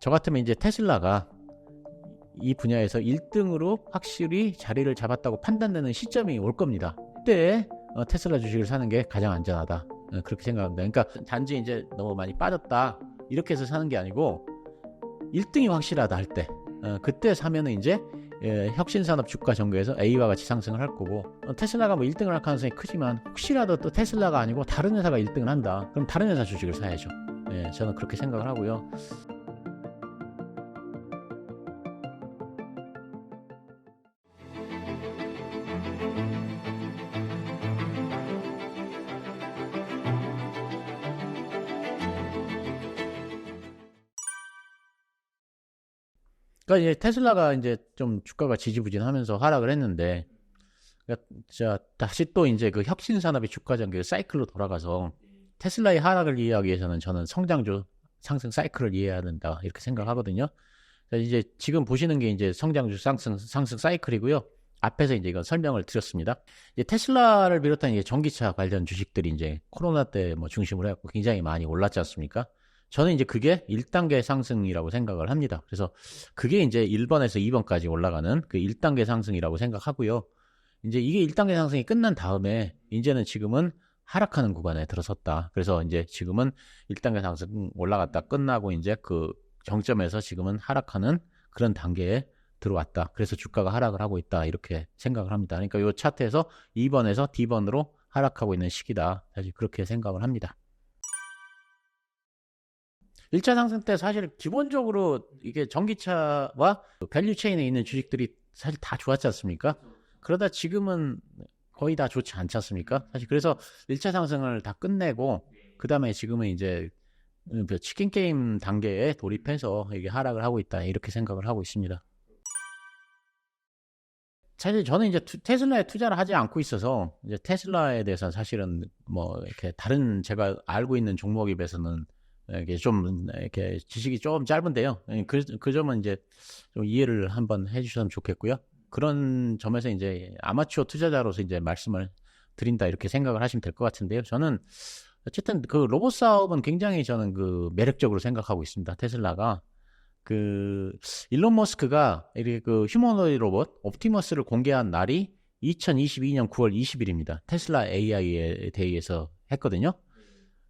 저 같으면 이제 테슬라가 이 분야에서 1등으로 확실히 자리를 잡았다고 판단되는 시점이 올 겁니다. 그때 테슬라 주식을 사는 게 가장 안전하다. 그렇게 생각합니다. 그러니까 단지 이제 너무 많이 빠졌다 이렇게 해서 사는 게 아니고 1등이 확실하다 할 때 그때 사면은 이제 혁신산업 주가 전개에서 A와 같이 상승을 할 거고, 테슬라가 뭐 1등을 할 가능성이 크지만 혹시라도 또 테슬라가 아니고 다른 회사가 1등을 한다. 그럼 다른 회사 주식을 사야죠. 저는 그렇게 생각을 하고요. 그러니까 이제 테슬라가 이제 좀 주가가 지지부진하면서 하락을 했는데, 그러니까 자 다시 또 이제 그 혁신 산업의 주가 전개 사이클로 돌아가서 테슬라의 하락을 이해하기 위해서는 저는 성장주 상승 사이클을 이해해야 된다 이렇게 생각하거든요. 이제 지금 보시는 게 이제 성장주 상승 사이클이고요. 앞에서 이제 이건 설명을 드렸습니다. 이제 테슬라를 비롯한 이제 전기차 관련 주식들이 이제 코로나 때 뭐 중심으로 해갖고 굉장히 많이 올랐지 않습니까? 저는 이제 그게 1단계 상승이라고 생각을 합니다. 그래서 그게 이제 1번에서 2번까지 올라가는 그 1단계 상승이라고 생각하고요. 이제 이게 1단계 상승이 끝난 다음에 이제는 지금은 하락하는 구간에 들어섰다. 그래서 이제 지금은 1단계 상승 올라갔다 끝나고 이제 그 정점에서 지금은 하락하는 그런 단계에 들어왔다. 그래서 주가가 하락을 하고 있다. 이렇게 생각을 합니다. 그러니까 이 차트에서 2번에서 D번으로 하락하고 있는 시기다. 사실 그렇게 생각을 합니다. 1차 상승 때 사실 기본적으로 이게 전기차와 밸류 체인에 있는 주식들이 사실 다 좋았지 않습니까? 그러다 지금은 거의 다 좋지 않지 않습니까? 사실 그래서 1차 상승을 다 끝내고 그 다음에 지금은 이제 치킨 게임 단계에 돌입해서 이게 하락을 하고 있다 이렇게 생각을 하고 있습니다. 사실 저는 이제 테슬라에 투자를 하지 않고 있어서 이제 테슬라에 대해서 사실은 뭐 이렇게 다른 제가 알고 있는 종목에 비해서는 이게 좀 이렇게 지식이 좀 짧은데요. 그 점은 이제 좀 이해를 한번 해주셨으면 좋겠고요. 그런 점에서 이제 아마추어 투자자로서 이제 말씀을 드린다 이렇게 생각을 하시면 될 것 같은데요. 저는 어쨌든 그 로봇 사업은 굉장히 저는 그 매력적으로 생각하고 있습니다. 테슬라가 그 일론 머스크가 이렇게 그 휴머노이드 로봇 옵티머스를 공개한 날이 2022년 9월 20일입니다. 테슬라 AI에 대해서 했거든요.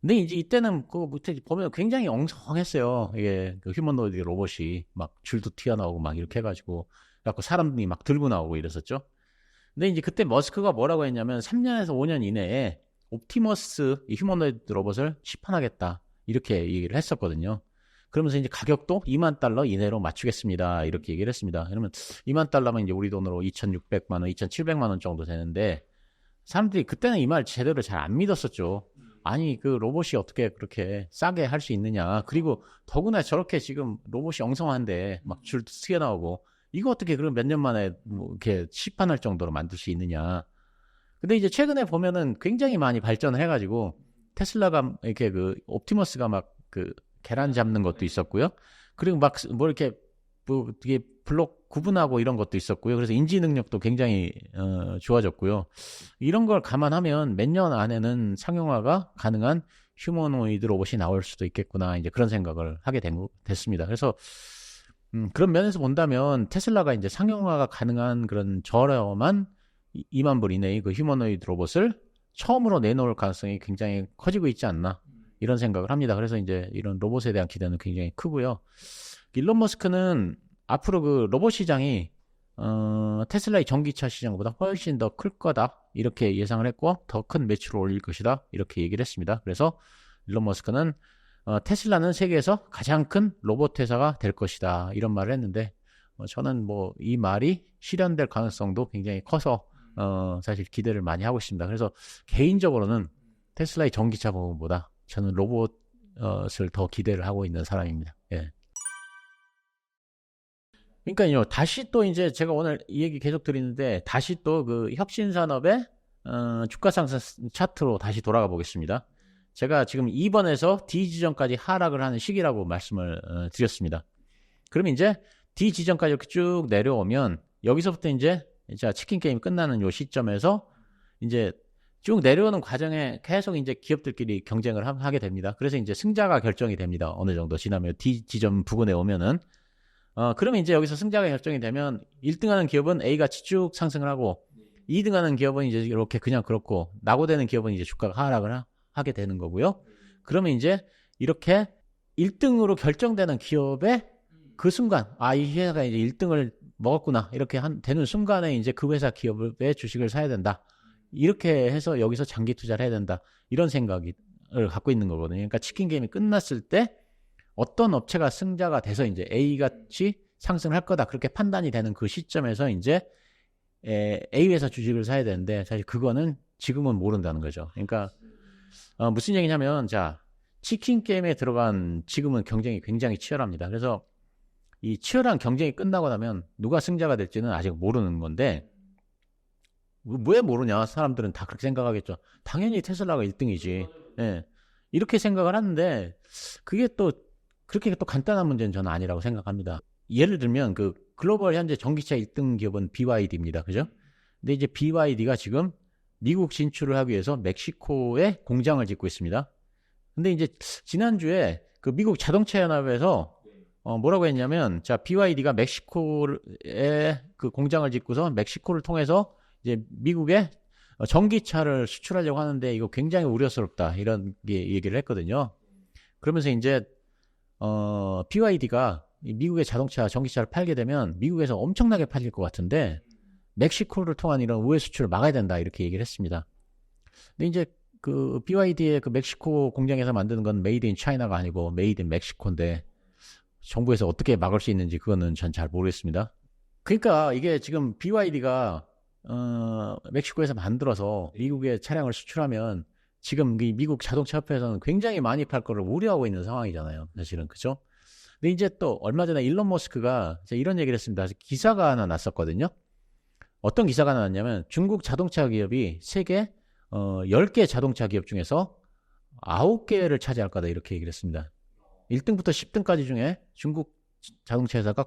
근데 이제 이때는 그 밑에 보면 굉장히 엉성했어요. 이게 그 휴머노이드 로봇이 막 줄도 튀어나오고 막 이렇게 해가지고 사람들이 막 들고 나오고 이랬었죠. 근데 이제 그때 머스크가 뭐라고 했냐면 3년에서 5년 이내에 옵티머스 이 휴머노이드 로봇을 시판하겠다 이렇게 얘기를 했었거든요. 그러면서 이제 가격도 2만 달러 이내로 맞추겠습니다 이렇게 얘기를 했습니다. 그러면 2만 달러면 이제 우리 돈으로 2,600만 원, 2,700만 원 정도 되는데 사람들이 그때는 이 말 제대로 잘 안 믿었었죠. 아니 그 로봇이 어떻게 그렇게 싸게 할 수 있느냐. 그리고 더구나 저렇게 지금 로봇이 엉성한데 막 줄도 튀어나오고 이거 어떻게 그럼 몇 년 만에 뭐 이렇게 시판할 정도로 만들 수 있느냐. 근데 이제 최근에 보면은 굉장히 많이 발전을 해가지고 테슬라가 이렇게 그 옵티머스가 막 그 계란 잡는 것도 있었고요. 그리고 막 뭐 이렇게 뭐 되게 블록 구분하고 이런 것도 있었고요. 그래서 인지 능력도 굉장히 좋아졌고요. 이런 걸 감안하면 몇 년 안에는 상용화가 가능한 휴머노이드 로봇이 나올 수도 있겠구나. 이제 그런 생각을 하게 됐습니다. 그래서 그런 면에서 본다면 테슬라가 이제 상용화가 가능한 그런 저렴한 2만 불 이내의 그 휴머노이드 로봇을 처음으로 내놓을 가능성이 굉장히 커지고 있지 않나. 이런 생각을 합니다. 그래서 이제 이런 로봇에 대한 기대는 굉장히 크고요. 일론 머스크는 앞으로 그 로봇 시장이 테슬라의 전기차 시장보다 훨씬 더 클 거다 이렇게 예상을 했고 더 큰 매출을 올릴 것이다 이렇게 얘기를 했습니다. 그래서 일론 머스크는 테슬라는 세계에서 가장 큰 로봇 회사가 될 것이다 이런 말을 했는데 저는 뭐 이 말이 실현될 가능성도 굉장히 커서 사실 기대를 많이 하고 있습니다. 그래서 개인적으로는 테슬라의 전기차 부분보다 저는 로봇을 더 기대를 하고 있는 사람입니다. 예. 그러니까요, 다시 또 이제 제가 오늘 이 얘기 계속 드리는데, 다시 또 그 혁신산업의 주가 상승 차트로 다시 돌아가 보겠습니다. 제가 지금 2번에서 D 지점까지 하락을 하는 시기라고 말씀을 드렸습니다. 그러면 이제 D 지점까지 이렇게 쭉 내려오면, 여기서부터 이제 치킨 게임 끝나는 요 시점에서 이제 쭉 내려오는 과정에 계속 이제 기업들끼리 경쟁을 하게 됩니다. 그래서 이제 승자가 결정이 됩니다. 어느 정도 지나면 D 지점 부근에 오면은 그러면 이제 여기서 승자가 결정이 되면 1등하는 기업은 A 같이 쭉 상승을 하고 2등하는 기업은 이제 이렇게 그냥 그렇고 낙오되는 기업은 이제 주가가 하락을 하게 되는 거고요. 그러면 이제 이렇게 1등으로 결정되는 기업의 그 순간 이 회사가 이제 1등을 먹었구나 이렇게 되는 순간에 이제 그 회사 기업의 주식을 사야 된다. 이렇게 해서 여기서 장기 투자를 해야 된다. 이런 생각을 갖고 있는 거거든요. 그러니까 치킨 게임이 끝났을 때 어떤 업체가 승자가 돼서 이제 A같이 상승을 할 거다. 그렇게 판단이 되는 그 시점에서 이제 A 회사 주식을 사야 되는데 사실 그거는 지금은 모른다는 거죠. 그러니까 무슨 얘기냐면 자, 치킨 게임에 들어간 지금은 경쟁이 굉장히 치열합니다. 그래서 이 치열한 경쟁이 끝나고 나면 누가 승자가 될지는 아직 모르는 건데 왜 모르냐? 사람들은 다 그렇게 생각하겠죠. 당연히 테슬라가 1등이지. 예. 이렇게 생각을 하는데 그게 또 그렇게 또 간단한 문제는 저는 아니라고 생각합니다. 예를 들면 그 글로벌 현재 전기차 1등 기업은 BYD입니다. 그죠? 근데 이제 BYD가 지금 미국 진출을 하기 위해서 멕시코에 공장을 짓고 있습니다. 근데 이제 지난주에 그 미국 자동차 연합에서 뭐라고 했냐면 자, BYD가 멕시코에 그 공장을 짓고서 멕시코를 통해서 이제 미국에 전기차를 수출하려고 하는데 이거 굉장히 우려스럽다 이런 얘기를 했거든요. 그러면서 이제 BYD가 미국의 전기차를 팔게 되면 미국에서 엄청나게 팔릴 것 같은데 멕시코를 통한 이런 우회 수출을 막아야 된다 이렇게 얘기를 했습니다. 근데 이제 그 BYD의 그 멕시코 공장에서 만드는 건 메이드 인 차이나가 아니고 메이드 인 멕시코인데 정부에서 어떻게 막을 수 있는지 그거는 전 잘 모르겠습니다. 그러니까 이게 지금 BYD가 멕시코에서 만들어서 미국에 차량을 수출하면 지금 이 미국 자동차 협회에서는 굉장히 많이 팔 거를 우려하고 있는 상황이잖아요. 사실은 그죠? 근데 이제 또 얼마 전에 일론 머스크가 이런 얘기를 했습니다. 기사가 하나 났었거든요. 어떤 기사가 나왔냐면 중국 자동차 기업이 세계 10개 자동차 기업 중에서 9개를 차지할 거다 이렇게 얘기를 했습니다. 1등부터 10등까지 중에 중국 자동차 회사가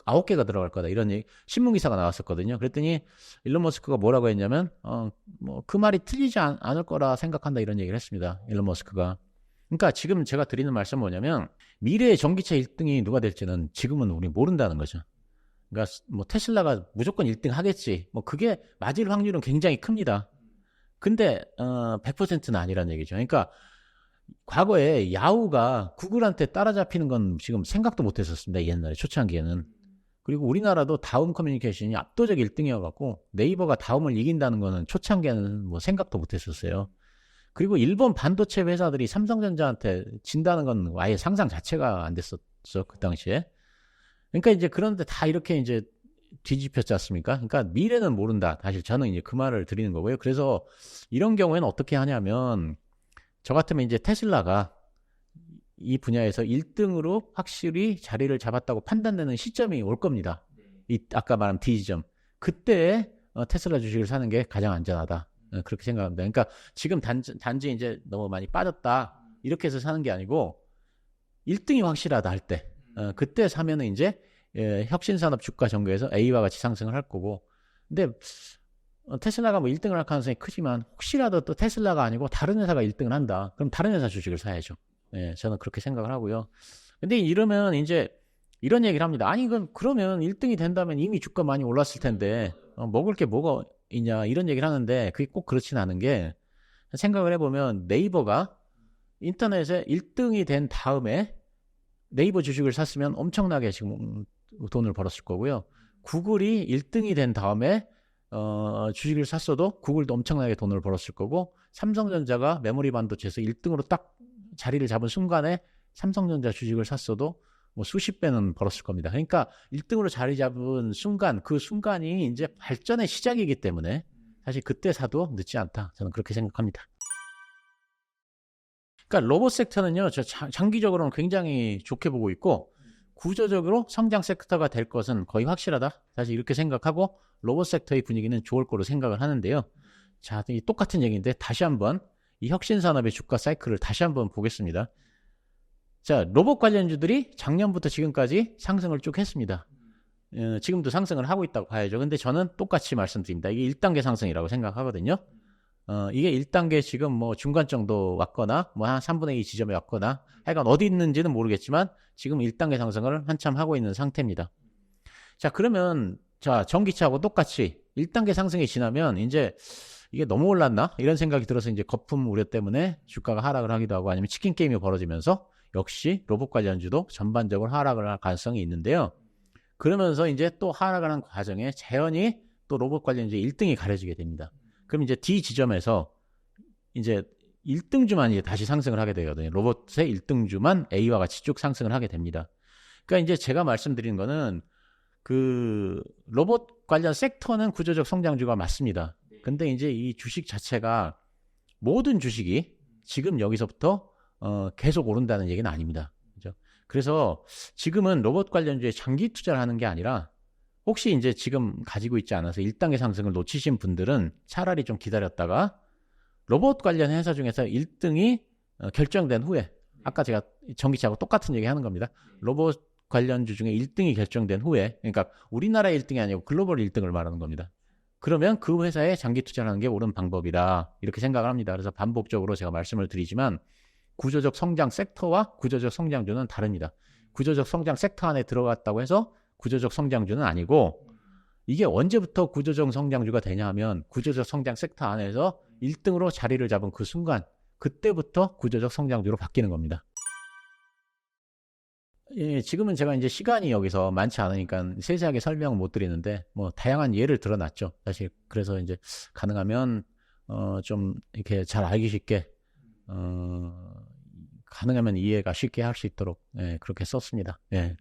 9개가 들어갈 거다 이런 신문 기사가 나왔었거든요. 그랬더니 일론 머스크가 뭐라고 했냐면 뭐 그 말이 틀리지 않을 거라 생각한다 이런 얘기를 했습니다. 일론 머스크가. 그러니까 지금 제가 드리는 말씀은 뭐냐면 미래의 전기차 1등이 누가 될지는 지금은 우리 모른다는 거죠. 그러니까 뭐 테슬라가 무조건 1등 하겠지. 뭐 그게 맞을 확률은 굉장히 큽니다. 근데 100%는 아니란 얘기죠. 그러니까 과거에 야후가 구글한테 따라잡히는 건 지금 생각도 못 했었습니다. 옛날에 초창기에는. 그리고 우리나라도 다음 커뮤니케이션이 압도적 1등이어갖고 네이버가 다음을 이긴다는 거는 초창기에는 뭐 생각도 못 했었어요. 그리고 일본 반도체 회사들이 삼성전자한테 진다는 건 아예 상상 자체가 안 됐었죠. 그 당시에. 그러니까 이제 그런데 다 이렇게 이제 뒤집혔지 않습니까? 그러니까 미래는 모른다. 사실 저는 이제 그 말을 드리는 거고요. 그래서 이런 경우에는 어떻게 하냐면 저 같으면 이제 테슬라가 이 분야에서 1등으로 확실히 자리를 잡았다고 판단되는 시점이 올 겁니다. 아까 말한 D지점. 그때 테슬라 주식을 사는 게 가장 안전하다. 그렇게 생각합니다. 그러니까 지금 단지 이제 너무 많이 빠졌다. 이렇게 해서 사는 게 아니고 1등이 확실하다 할 때. 그때 사면은 이제 혁신산업 주가 전개에서 A와 같이 상승을 할 거고. 근데 테슬라가 뭐 1등을 할 가능성이 크지만 혹시라도 또 테슬라가 아니고 다른 회사가 1등을 한다. 그럼 다른 회사 주식을 사야죠. 예, 저는 그렇게 생각을 하고요. 근데 이러면 이제 이런 얘기를 합니다. 아니, 그러면 1등이 된다면 이미 주가 많이 올랐을 텐데 먹을 게 뭐가 있냐 이런 얘기를 하는데 그게 꼭 그렇진 않은 게 생각을 해보면 네이버가 인터넷에 1등이 된 다음에 네이버 주식을 샀으면 엄청나게 지금 돈을 벌었을 거고요. 구글이 1등이 된 다음에 주식을 샀어도 구글도 엄청나게 돈을 벌었을 거고 삼성전자가 메모리 반도체에서 1등으로 딱 자리를 잡은 순간에 삼성전자 주식을 샀어도 뭐 수십 배는 벌었을 겁니다. 그러니까 1등으로 자리 잡은 순간 그 순간이 이제 발전의 시작이기 때문에 사실 그때 사도 늦지 않다. 저는 그렇게 생각합니다. 그러니까 로봇 섹터는요. 저 장기적으로는 굉장히 좋게 보고 있고 구조적으로 성장 섹터가 될 것은 거의 확실하다. 사실 이렇게 생각하고 로봇 섹터의 분위기는 좋을 거로 생각을 하는데요. 자, 이 똑같은 얘기인데 다시 한번 이 혁신산업의 주가 사이클을 다시 한번 보겠습니다. 자, 로봇 관련주들이 작년부터 지금까지 상승을 쭉 했습니다. 지금도 상승을 하고 있다고 봐야죠. 근데 저는 똑같이 말씀드립니다. 이게 1단계 상승이라고 생각하거든요. 이게 1단계 지금 뭐 중간 정도 왔거나 뭐 한 3분의 2 지점에 왔거나 하여간 어디 있는지는 모르겠지만 지금 1단계 상승을 한참 하고 있는 상태입니다. 자, 그러면 자, 전기차하고 똑같이 1단계 상승이 지나면 이제 이게 너무 올랐나? 이런 생각이 들어서 이제 거품 우려 때문에 주가가 하락을 하기도 하고 아니면 치킨 게임이 벌어지면서 역시 로봇 관련주도 전반적으로 하락을 할 가능성이 있는데요. 그러면서 이제 또 하락을 하는 과정에 자연히 또 로봇 관련주 1등이 가려지게 됩니다. 그럼 이제 D 지점에서 이제 1등주만 이제 다시 상승을 하게 되거든요. 로봇의 1등주만 A와 같이 쭉 상승을 하게 됩니다. 그러니까 이제 제가 말씀드린 거는 그 로봇 관련 섹터는 구조적 성장주가 맞습니다. 근데 이제 이 주식 자체가 모든 주식이 지금 여기서부터 계속 오른다는 얘기는 아닙니다. 그죠? 그래서 지금은 로봇 관련주에 장기 투자를 하는 게 아니라 혹시 이제 지금 가지고 있지 않아서 1단계 상승을 놓치신 분들은 차라리 좀 기다렸다가 로봇 관련 회사 중에서 1등이 결정된 후에 아까 제가 전기차하고 똑같은 얘기 하는 겁니다. 로봇 관련주 중에 1등이 결정된 후에 그러니까 우리나라의 1등이 아니고 글로벌 1등을 말하는 겁니다. 그러면 그 회사에 장기 투자를 하는 게 옳은 방법이다. 이렇게 생각을 합니다. 그래서 반복적으로 제가 말씀을 드리지만 구조적 성장 섹터와 구조적 성장주는 다릅니다. 구조적 성장 섹터 안에 들어갔다고 해서 구조적 성장주는 아니고 이게 언제부터 구조적 성장주가 되냐 하면 구조적 성장 섹터 안에서 1등으로 자리를 잡은 그 순간 그때부터 구조적 성장주로 바뀌는 겁니다. 예, 지금은 제가 이제 시간이 여기서 많지 않으니까 세세하게 설명을 못 드리는데 뭐 다양한 예를 들어놨죠. 사실 그래서 이제 가능하면 좀 이렇게 잘 알기 쉽게 가능하면 이해가 쉽게 할 수 있도록 예, 그렇게 썼습니다. 예.